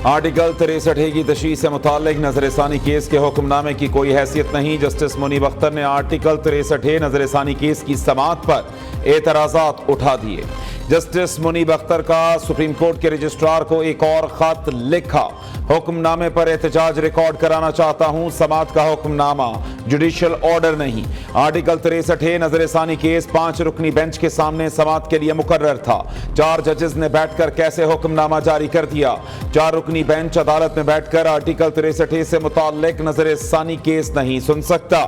Article 63 की तशरीह से मुताल्लिक नजरसानी केस के हुक्मनामे की कोई हैसियत नहीं। जस्टिस मुनीब अख्तर ने आर्टिकल 63 नजरसानी केस की समाअत पर एतराजात उठा दिए। जस्टिस मुनीब अख्तर का सुप्रीम कोर्ट के रजिस्ट्रार को एक और खत लिखा। हुक्मनामे पर एहतजाज रिकॉर्ड कराना चाहता हूं। समाअत का हुक्मनामा जुडिशियल ऑर्डर नहीं। आर्टिकल 63 नजरसानी केस 5 रुकनी बेंच के सामने समाअत के लिए मुकर्रर था। 4 जजेस ने बैठकर कैसे हुक्मनामा जारी कर दिया। 4 रुकनी बेंच अदालत में बैठकर आर्टिकल 63 से मुताल्लिक नजरसानी केस नहीं सुन सकता।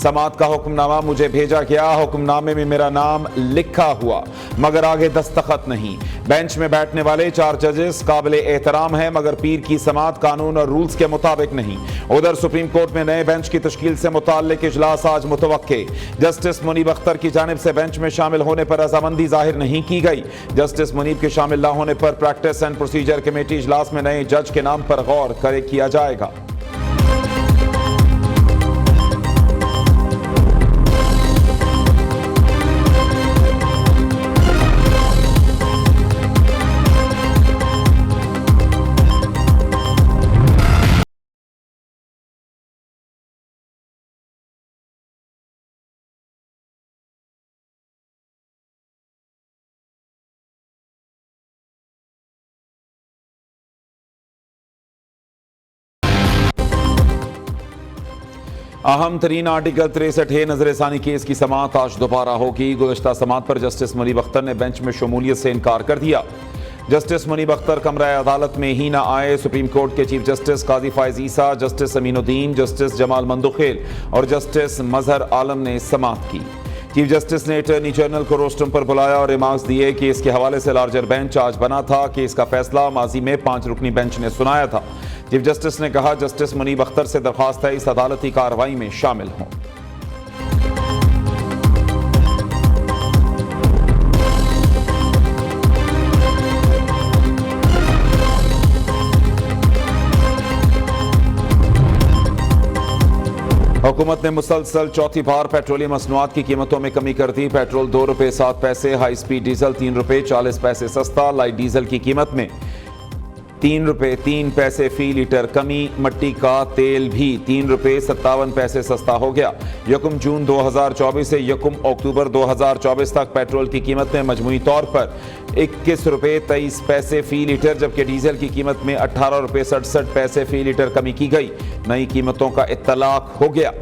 समाअत का हुक्मनामा मुझे भेजा गया। हुक्मनामे में मेरा नाम लिखा हुआ मगर आगे दस्तखत नहीं। बेंच में बैठने वाले 4 जजेस काबिल एहतराम है मगर पीर की समाअत कानून और रूल्स के मुताबिक नहीं। उधर सुप्रीम कोर्ट में नए बेंच की तश्कील से मुताल्लिक इजलास आज मुतवक्के। जस्टिस मुनीब अख्तर की जानिब से बेंच में शामिल होने पर रजामंदी जाहिर नहीं की गई। जस्टिस मुनीब के शामिल न होने पर प्रैक्टिस एंड प्रोसीजर कमेटी इजलास में नए जज के नाम पर गौर किया जाएगा। अहम तरीन आर्टिकल 63 नजरसानी केस की समाअत आज दोबारा होगी। गुज़श्ता समाअत पर जस्टिस मुनीब अख्तर ने बेंच में शमूलियत से इनकार कर दिया। जस्टिस मुनीब अख्तर कमरा अदालत में ही ना आए। सुप्रीम कोर्ट के चीफ जस्टिस काजी फायज ईसा, जस्टिस अमीनुद्दीन, जस्टिस जमाल मंदुखेल और जस्टिस मजहर आलम ने समाअत की। चीफ जस्टिस ने अटॉर्नी जनरल को रोस्टम पर बुलाया और रिमार्क्स दिए कि इसके हवाले से लार्जर बेंच आज बना था कि इसका फैसला माजी में 5 रुकनी बेंच ने सुनाया था। चीफ जस्टिस ने कहा जस्टिस मुनीब अख्तर से दरख्वास्त है इस अदालती कार्रवाई में शामिल हों। हुकूमत ने मुसलसल चौथी बार पेट्रोलियम मसनूआत की कीमतों में कमी कर दी। पेट्रोल 2 रुपये 7 पैसे, हाई स्पीड डीजल 3 रुपये 40 पैसे सस्ता, लाइट डीजल की कीमत में 3 रुपये 3 पैसे फी लीटर कमी। मट्टी का तेल भी 3 रुपये 57 पैसे सस्ता हो गया। यकम जून 2024 से यकम अक्टूबर 2024 तक पेट्रोल की कीमत में मजमूई तौर पर 21 रुपये 23 पैसे फी लीटर जबकि डीजल की कीमत में 18 रुपये 67 पैसे फी लीटर कमी की गई। नई कीमतों का इत्तलाक हो गया।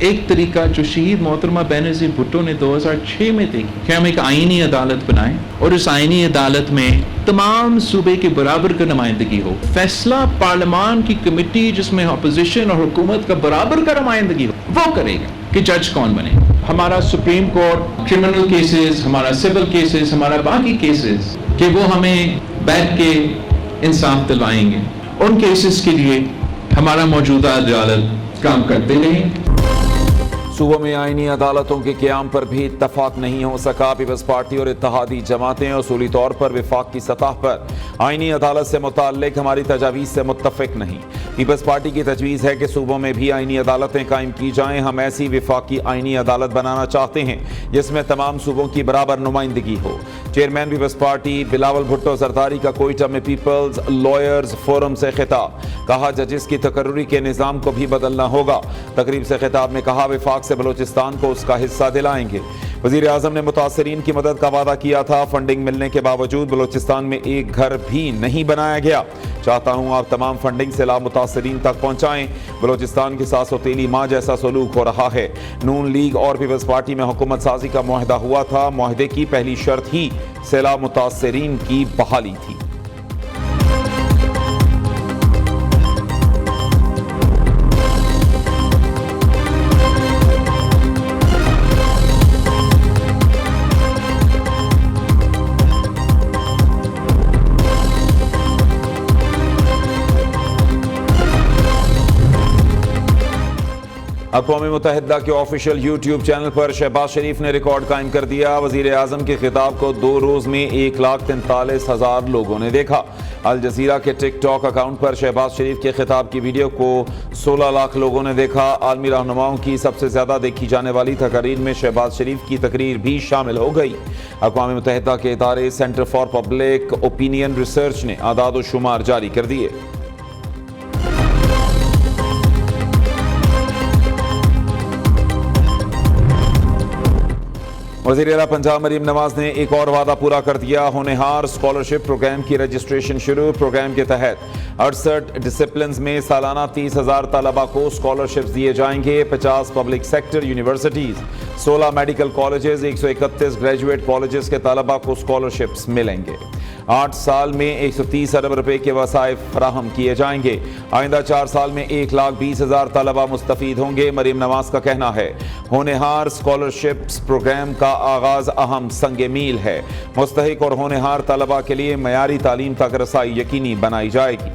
एक तरीका जो शहीद मोहतरमा बेनज़ीर भुट्टो ने 2006 में देखी कि हम एक आईनी अदालत बनाएं और उस आईनी अदालत में तमाम सूबे के बराबर का नुमाइंदगी हो। फैसला पार्लियामान की कमेटी जिसमें अपोजिशन और हुकूमत का बराबर का नुमाइंदगी हो वो करेगा कि जज कौन बने। हमारा सुप्रीम कोर्ट क्रिमिनल केसेस, हमारा सिविल केसेस, हमारा बाकी केसेस कि वो हमें बैठ के इंसाफ दिलवाएंगे। उन केसेस के लिए हमारा मौजूदा अदालत काम करते रहें। सूबों में आईनी अदालतों के क़याम पर भी इत्तफाक नहीं हो सका। पीपल्स पार्टी और इत्तहादी जमातें उसूली तौर पर विफाक की सतह पर आईनी अदालत से मुताल्लिक हमारी तजावीज़ से मुत्तफिक नहीं। पीपल्स पार्टी की तजवीज़ है कि सूबों में भी आईनी अदालतें कायम की जाएँ। हम ऐसी विफाकी आईनी अदालत बनाना चाहते हैं जिसमें तमाम सूबों की बराबर नुमाइंदगी हो। Chairman People's Party Bilawal Bhutto Zardari का कोयटा में पीपल्स लॉयर्स फोरम से खिताब। कहा जजिस की तकर्री के निज़ाम को भी बदलना होगा। तकरीब से खिताब में कहा विफाक से बलोचिस्तान को उसका हिस्सा दिलाएंगे। वज़ीर आज़म ने मुतासरीन की मदद का वादा किया था। फंडिंग मिलने के बावजूद बलोचिस्तान में एक घर भी नहीं बनाया गया। चाहता हूँ आप तमाम फंडिंग से लाभ मुतासरीन तक पहुँचाएँ। बलोचिस्तान के साथ सौतेली माँ जैसा सलूक हो रहा है। नून लीग और पीपल्स पार्टी में हुकूमत साजी का मुआहदा हुआ था। मुआहदे की पहली शर्त ही सैलाब मुतासरीन की बहाली थी। अक़वाम मुत्तहिदा के ऑफिशियल यूट्यूब चैनल पर शहबाज शरीफ ने रिकॉर्ड कायम कर दिया। वज़ीर आज़म के खिताब को 2 रोज़ में 1,43,000 लोगों ने देखा। अल जज़ीरा के टिकटॉक अकाउंट पर शहबाज शरीफ के खिताब की वीडियो को 16 लाख लोगों ने देखा। आलमी रहनुमाओं की सबसे ज़्यादा देखी जाने वाली तकरीर में शहबाज शरीफ की तकरीर भी शामिल हो गई। अक़वाम मुत्तहिदा के इदारे centre for public opinion research ने आदाद व शुमार जारी कर दिए। वज़ीर आला पंजाब मरीम नवाज ने एक और वादा पूरा कर दिया। होनहार स्कॉलरशिप प्रोग्राम की रजिस्ट्रेशन शुरू। प्रोग्राम के तहत 68 डिसिप्लिन्स में सालाना 30,000 तलबा को स्कॉलरशिप्स दिए जाएंगे। 50 public sector universities, 16 medical colleges, 131 graduate colleges के तलबा को स्कॉलरशिप्स मिलेंगे। 8 साल में 130 अरब रुपए के वसाइफ फराहम किए जाएंगे। आइंदा 4 साल में 1,20,000 तलबा मुस्तफीद होंगे। मरीम नवाज का कहना है होनहार स्कॉलरशिप्स प्रोग्राम का आगाज अहम संगे मील है। मुस्तहिक और होनहार तलबा के लिए मयारी तालीम तक रसाई यकीनी बनाई जाएगी।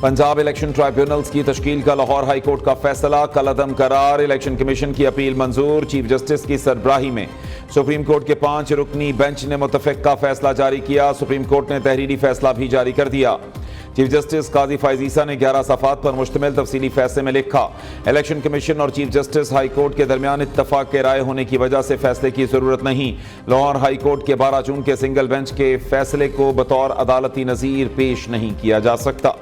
पंजाब इलेक्शन ट्राइब्यूनल्स की तश्कील का लाहौर हाई कोर्ट का फैसला कल अदम करार। इलेक्शन कमीशन की अपील मंजूर। चीफ जस्टिस की सरबराही में सुप्रीम कोर्ट के 5 रुकनी बेंच ने मुतफ़िक़ा फैसला जारी किया। सुप्रीम कोर्ट ने तहरीरी फैसला भी जारी कर दिया। चीफ जस्टिस काजी फ़ाइज़ ईसा ने 11 सफ़ात पर मुश्तमिल तफसीली फैसले में लिखा, इलेक्शन कमीशन और चीफ जस्टिस हाई कोर्ट के दरमियान इत्तफाक के राय होने की वजह से फैसले की ज़रूरत नहीं। लाहौर हाई कोर्ट के 12 जून के सिंगल बेंच के फैसले को बतौर अदालती नज़ीर पेश नहीं किया जा सकता।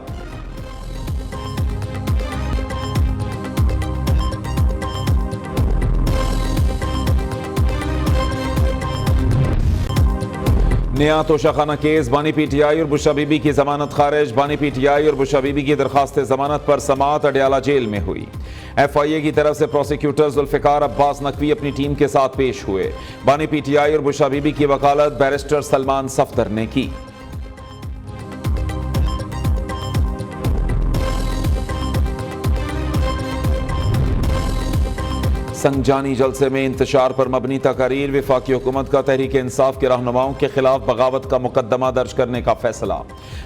नया तोशाखाना केस। बानी पीटीआई और बुशरा बीबी की जमानत खारिज। बानी पीटीआई और बुशरा बीबी की दरखास्त जमानत पर समाअत अडयाला जेल में हुई। FIA की तरफ से प्रोसिक्यूटर जुल्फिकार अब्बास नकवी अपनी टीम के साथ पेश हुए। बानी पीटीआई और बुशरा बीबी की वकालत बैरिस्टर सलमान सफदर ने की। संगजानी जलसे में इंतशार पर मबनी तकारीर। वफाकी हुकूमत का तहरीक इंसाफ के रहनुमाओं के खिलाफ बगावत का मुकदमा दर्ज करने का फैसला।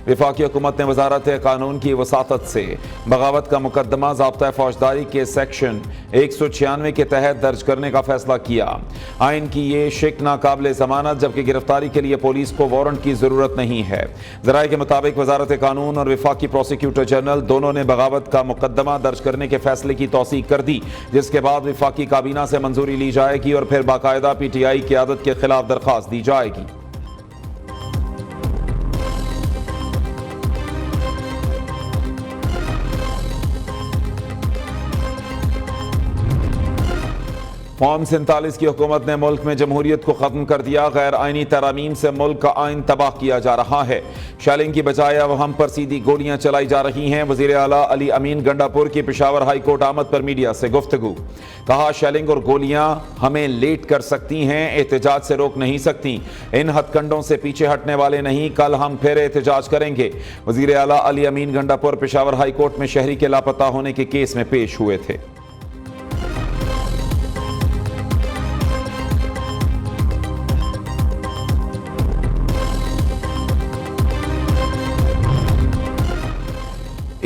वफाकी हुकूमत ने वजारत कानून की वसातत से बगावत का मुकदमा ज़ाब्ता फौजदारी के सेक्शन 196 के तहत दर्ज करने का फैसला किया। आइन की ये शिक नाकाबिल जमानत, जबकि गिरफ्तारी के लिए पुलिस को वारंट की जरूरत नहीं है। ज़राए के मुताबिक वजारत कानून और वफाकी प्रोसिक्यूटर जनरल दोनों ने बगावत का मुकदमा दर्ज करने के फैसले की तौसीक कर दी, जिसके बाद वफाकी काबीना से मंजूरी ली जाएगी और फिर बाकायदा पीटीआई क़यादत के खिलाफ दरखास्त दी जाएगी। फॉर्म 47 की हुकूमत ने मुल्क में जमहूरियत को खत्म कर दिया। गैर आइनी तरामीम से मुल्क का आइन तबाह किया जा रहा है। शेलिंग की बजाय अब हम पर सीधी गोलियां चलाई जा रही हैं। वज़ीर आला अली अमीन गंडापुर की पेशावर हाई कोर्ट आमद पर मीडिया से गुफ्तगू। कहा, शेलिंग और गोलियां हमें लेट कर सकती हैं, एहतजाज से रोक नहीं सकती। इन हथकंडों से पीछे हटने वाले नहीं, कल हम फिर एहतजाज करेंगे। वज़ीर आला अली अमीन गंडापुर पेशावर हाई कोर्ट में शहरी के लापता होने के केस में पेश हुए थे।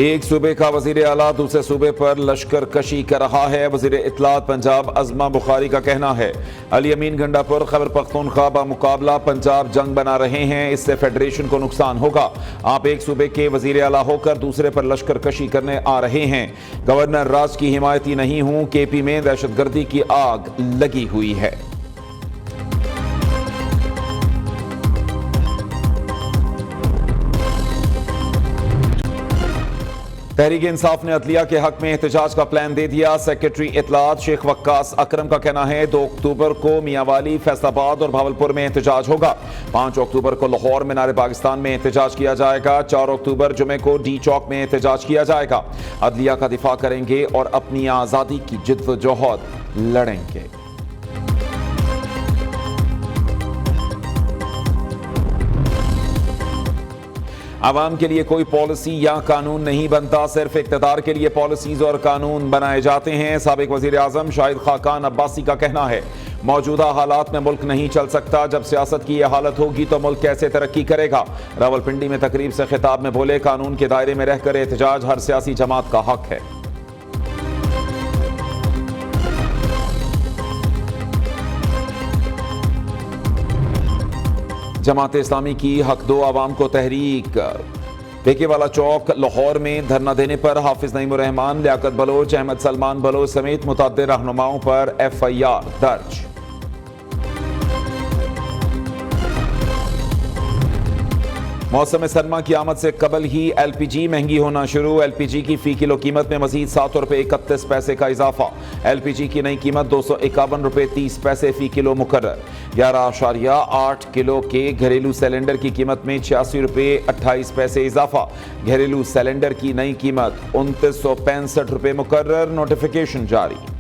एक सूबे का वजीर आला दूसरे सूबे पर लश्कर कशी कर रहा है। वजीर इत्तलात पंजाब अज़मा बुखारी का कहना है, अली अमीन गंडापुर खैबर पख्तूनख्वा बा मुकाबला पंजाब जंग बना रहे हैं, इससे फेडरेशन को नुकसान होगा। आप एक सूबे के वजीर आला होकर दूसरे पर लश्कर कशी करने आ रहे हैं। गवर्नर राज की हिमायती नहीं हूँ। KP में दहशतगर्दी की आग लगी हुई है। तहरीक इंसाफ ने अदलिया के हक में एहतजाज का प्लान दे दिया। सेक्रेटरी इत्तलात शेख वक्कास अकरम का कहना है 2 अक्टूबर को मियांवाली, फैसलाबाद और भावलपुर में एहतजाज होगा। 5 अक्टूबर को लाहौर में नारे पाकिस्तान में एहतजाज किया जाएगा। 4 अक्टूबर जुमे को D चौक में एहतजाज किया जाएगा। अदलिया का दिफा करेंगे और अपनी आज़ादी की जिद्दोजहद लड़ेंगे। आवाम के लिए कोई पॉलिसी या कानून नहीं बनता, सिर्फ इक़्तिदार के लिए पॉलिसीज और कानून बनाए जाते हैं। साबिक वज़ीर आज़म शाहिद खाकान अब्बासी का कहना है, मौजूदा हालात में मुल्क नहीं चल सकता। जब सियासत की यह हालत होगी तो मुल्क कैसे तरक्की करेगा। रावलपिंडी में तकरीब से खिताब में बोले, कानून के दायरे में रहकर एहतजाज हर सियासी जमात का हक है। जमात इस्लामी की हक दो आवाम को तहरीक। पेकेवाला चौक लाहौर में धरना देने पर हाफिज नईमुर रहमान, लियाकत बलोच, अहमद सलमान बलोच समेत मुतअद्दिद रहनुमाओं पर FIR दर्ज। मौसम सरमा की आमद से कबल ही LPG महंगी होना शुरू। LPG की फी किलो कीमत में मजीद ₹7.31 का इजाफा। LPG की नई कीमत ₹251.30 फी किलो मुकर्रर। 11.8 किलो के घरेलू सिलेंडर की कीमत में ₹86.28 इजाफा। घरेलू सिलेंडर की नई कीमत ₹2965 मुकर्रर। नोटिफिकेशन जारी।